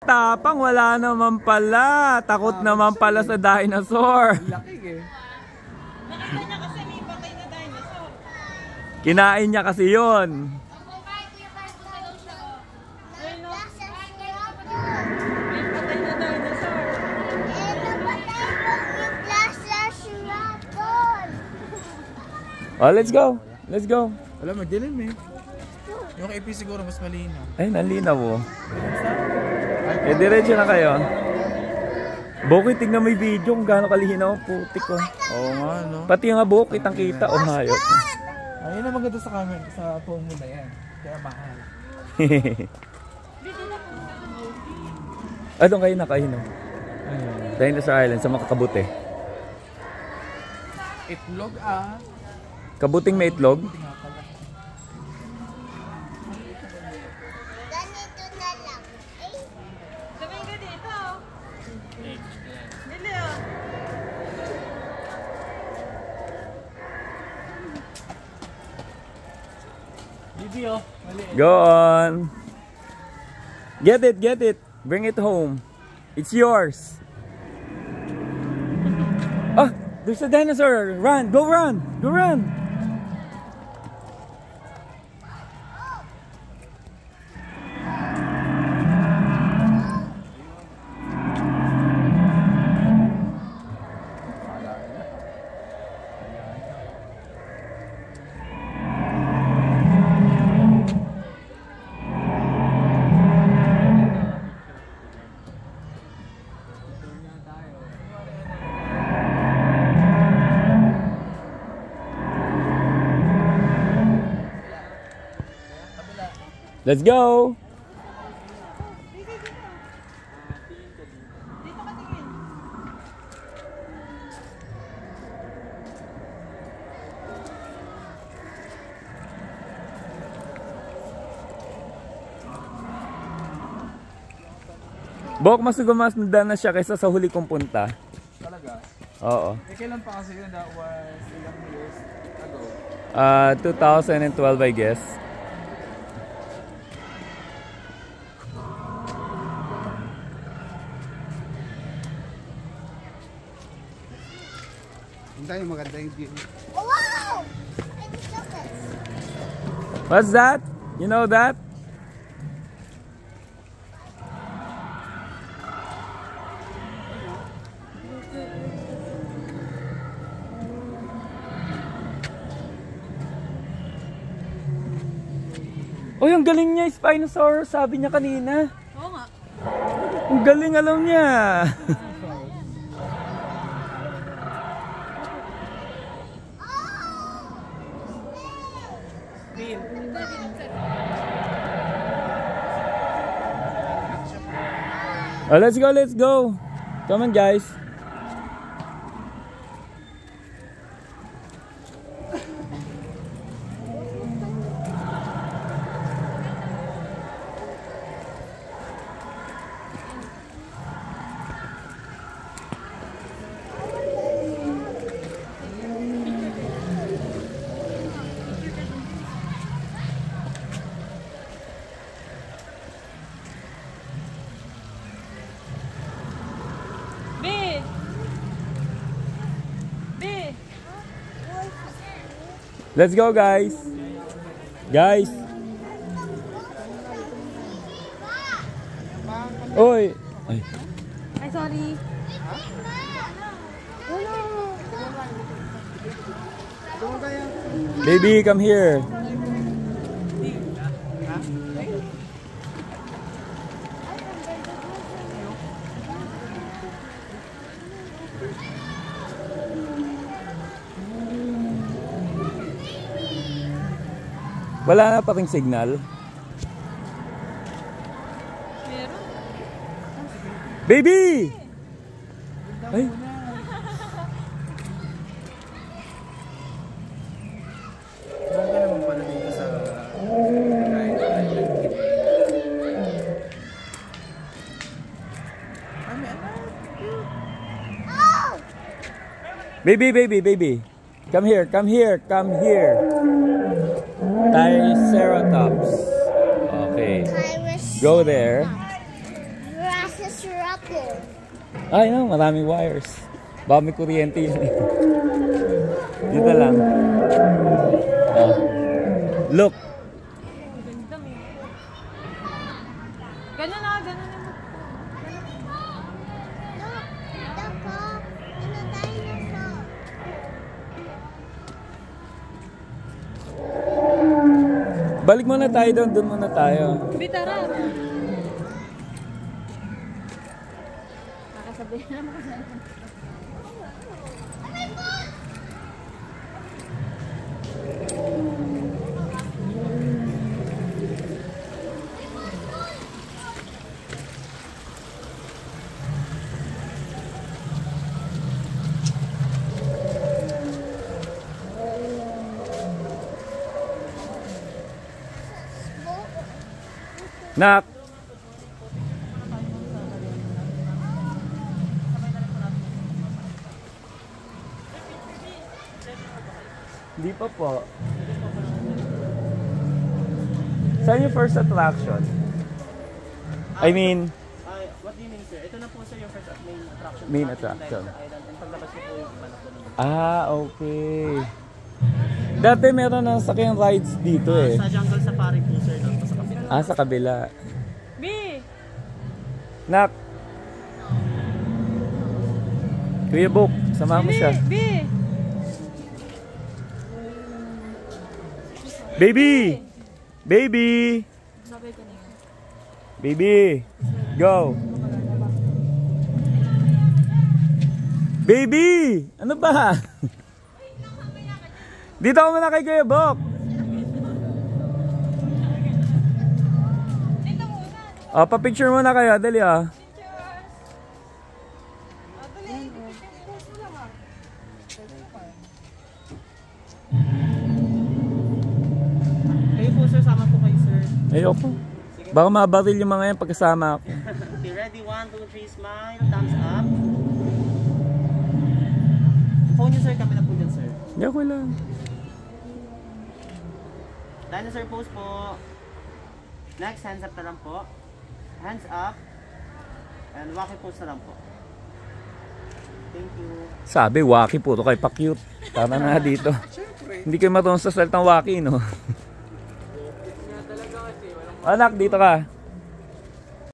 Tapang, wala naman pala. Takot naman pala sa dinosaur. Laki eh. Nakita niya kasi may patay na dinosaur. Kinain niya kasi yun. May patay na dinosaur. Oh, let's go. Let's go. Wala, madilim eh. Yung AP siguro mas malinaw. Ay, nalinaw mo. Eh, diretso na kayo. Bukit, tignan mo yung video kung gaano kalihinaw ang putik ko. Oo nga, no? Pati nga bukit ang kita. Oh, hayop. Ayun ang maganda sa camera, sa phone mo na yan. Kaya mahal. Ah, doon kayo nakainom. Dinosaur Island sa makakabuti. Itlog ah. Kabuting may itlog. Ganito na lang. Sabay ka dito. Dili oh. Bibi oh. Mali. Go on. Get it, get it. Bring it home. It's yours. Ah, there's a dinosaur. Run, go run, go run. Let's go. Dito ka tingin. Bok, mas gumanda na siya kaysa sa huli kong punta. Talaga? Oo. Eh, kailan pa kasi yun? That was ilang years ago? 2012 I guess. Hindi, maganda yung view. Wow! What's that? You know that? Oh, ang galing niya, Spinosaurus, sabi niya kanina. Oo nga. Ang galing, alam niya. Oh, let's go, let's go. Come on, guys. Let's go, guys. Guys. Oy. Ay. Ay, sorry. Baby, come here. Wala na pa ring signal. Meron? Baby! Ay. Bongga naman pala dito sa Baby, baby, baby. Come here, come here, come here. Triceratops. Okay. Go there. Asasurapo. Ay, no, maraming wires. Baka may kuryente yun. Dito lang. Ah. Look. Ganda mo. Ganun na, ganun na. Look, dako. Ano dinosaur? Balik muna tayo doon. Doon muna tayo. Bitara. Kakasabihin naman ko saan. Nak! Hindi pa po. Saan yung first attraction? I mean, What do you mean, sir? Ito na po, sir, yung first main attraction. Main attraction. Island. And paglabas niyo po yung iba na po naman. okay. Dati meron ng sakyang rides dito eh. Sa Jungle Safari po, sir, doon po sa kabila. Sa kabila. B! Nak! Kuya Bok, sama mo siya. B! Baby! Baby! Baby! Go! Baby! Ano ba? Dito ako muna kay Kuya Bok. Dito muna. Pa-picture muna kayo. Dali ah. Kayo po, sir, sama po kayo, sir. Ayoko. Baka mabaril yung mga yan pagkasama ako. Okay, ready? 1, 2, 3, smile. Thumbs up. Phone niyo, sir. Kami na po dyan, sir. Hindi ako lang. Dinosaur pose po. Next, hands up na lang po. Hands up. And wacky pose na lang po. Thank you. Sabi, waki puro kay pa-cute. Tara na dito. Hindi kayo matulong sa salitang waki, no? Anak, dito ka.